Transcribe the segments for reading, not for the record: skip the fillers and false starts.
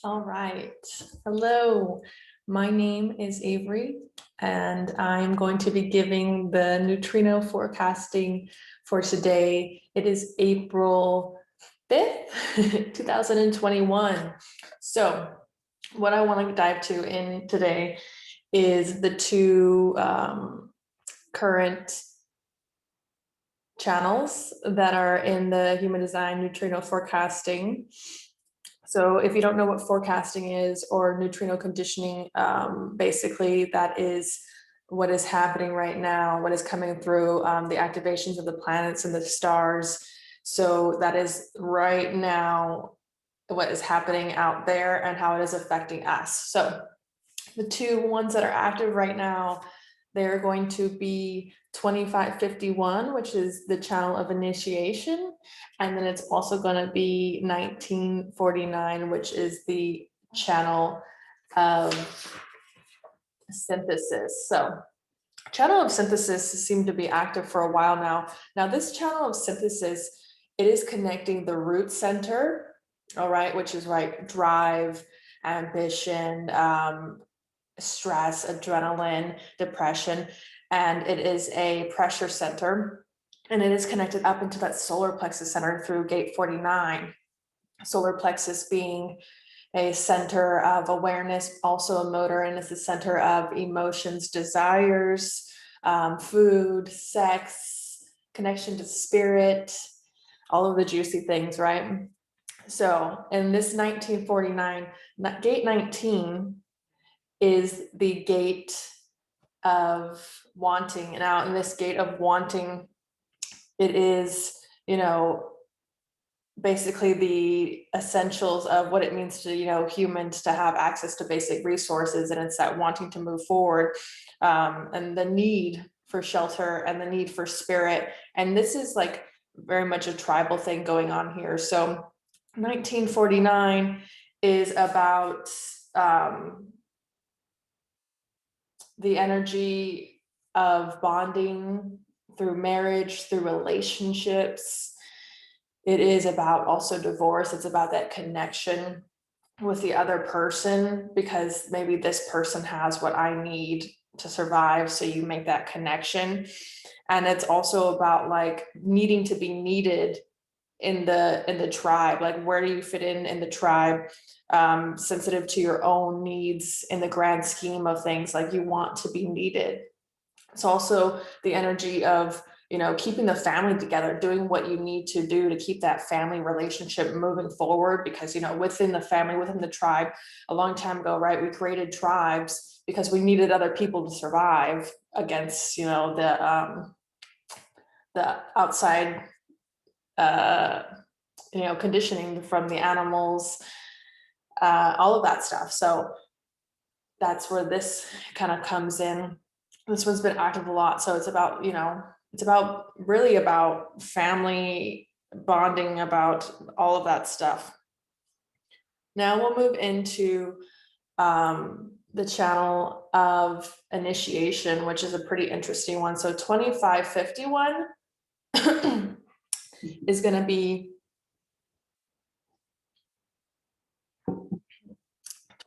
All right. Hello, my name is Avery, and I'm going to be giving the neutrino forecasting for today. It is April 5th, 2021. So what I want to dive to in today is the two current channels that are in the human design neutrino forecasting. So if you don't know what forecasting is or neutrino conditioning, basically that is what is happening right now, what is coming through the activations of the planets and the stars. So that is right now what is happening out there and how it is affecting us. So the two ones that are active right now, they're going to be 2551, which is the channel of initiation. And then it's also going to be 1949, which is the channel of synthesis. So channel of synthesis seemed to be active for a while now. Now this channel of synthesis, it is connecting the root center, all right, which is right, drive, ambition, stress, adrenaline, depression, and it is a pressure center, and it is connected up into that solar plexus center through gate 49. Solar plexus being a center of awareness, also a motor, and it's the center of emotions, desires, food, sex, connection to spirit, all of the juicy things, right? So in this 1949, gate 19 is the gate of wanting. Now in this gate of wanting, it is, basically the essentials of what it means to, humans to have access to basic resources. And it's that wanting to move forward, and the need for shelter and the need for spirit. And this is like very much a tribal thing going on here. So 1949 is about the energy of bonding through marriage, through relationships. It is about also divorce. It's about that connection with the other person, because maybe this person has what I need to survive. So you make that connection. And it's also about like needing to be needed in the tribe. Like, where do you fit in the tribe? Sensitive to your own needs in the grand scheme of things, like you want to be needed. It's also the energy of, keeping the family together, doing what you need to do to keep that family relationship moving forward. Because, within the family, within the tribe, a long time ago, right, we created tribes because we needed other people to survive against, the outside, conditioning from the animals, all of that stuff. So that's where this kind of comes in. This one's been active a lot. So it's about, really about family bonding, about all of that stuff. Now we'll move into the channel of initiation, which is a pretty interesting one. So 2551 is going to be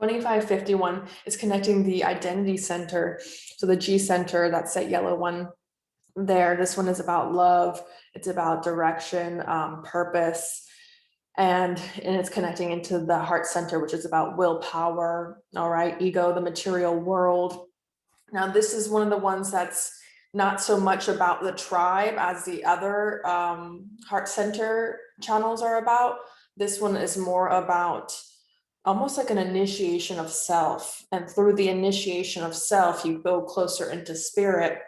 2551 is connecting the identity center. So the G center, that's that yellow one there. This one is about love. It's about direction, purpose, and it's connecting into the heart center, which is about willpower. All right, ego, the material world. Now this is one of the ones that's not so much about the tribe as the other heart center channels are about. This one is more about almost like an initiation of self. And through the initiation of self, you go closer into spirit.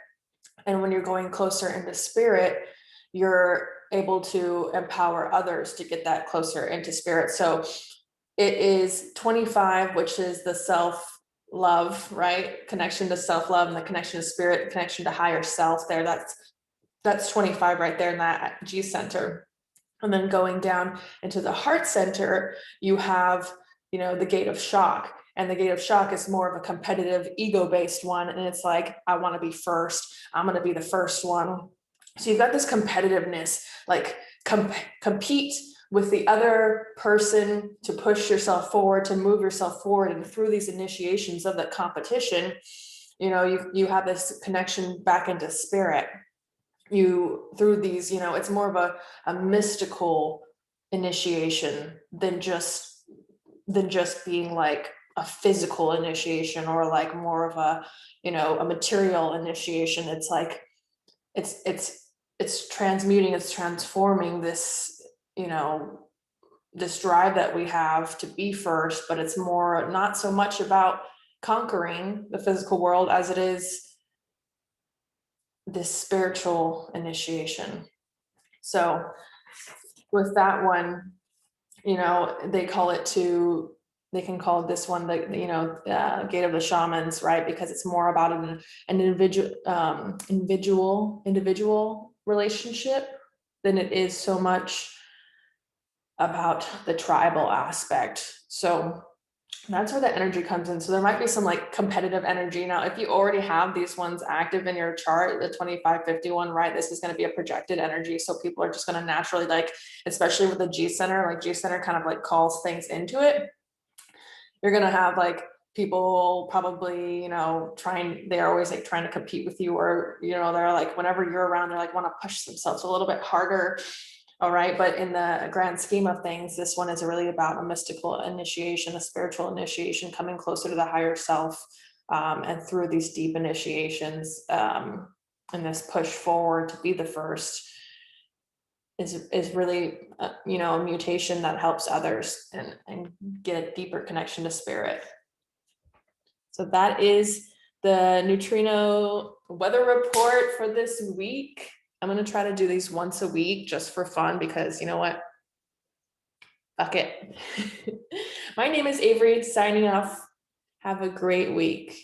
And when you're going closer into spirit, you're able to empower others to get that closer into spirit. So it is 25, which is the self-love, right? Connection to self-love and the connection to spirit, the connection to higher self there. That's 25 right there in that G center. And then going down into the heart center, you have, the gate of shock. And the gate of shock is more of a competitive, ego-based one. And it's like, I want to be first. I'm going to be the first one. So you've got this competitiveness, like compete with the other person, to push yourself forward, to move yourself forward. And through these initiations of the competition, you know, you have this connection back into spirit. You, through these, you know, it's more of a mystical initiation than just being like a physical initiation, or like more of a, you know, a material initiation. It's like it's transmuting, it's transforming this, you know, this drive that we have to be first. But it's more, not so much about conquering the physical world as it is this spiritual initiation. So with that one, you know, they can call this one the, you know, gate of the shamans, right? Because it's more about an individual relationship than it is so much about the tribal aspect. So that's where the energy comes in. So there might be some like competitive energy. Now, if you already have these ones active in your chart, the 2551, right, this is going to be a projected energy. So people are just going to naturally, like, especially with the G center, like G center kind of like calls things into it. You're going to have like people probably, you know, they're always like trying to compete with you, or, you know, they're like, whenever you're around, they're like, want to push themselves a little bit harder. All right. But in the grand scheme of things, this one is really about a mystical initiation, a spiritual initiation, coming closer to the higher self. And through these deep initiations, and this push forward to be the first is really, you know, a mutation that helps others and get a deeper connection to spirit. So that is the neutrino weather report for this week. I'm going to try to do these once a week just for fun, because you know what? Fuck it. My name is Avery, signing off. Have a great week.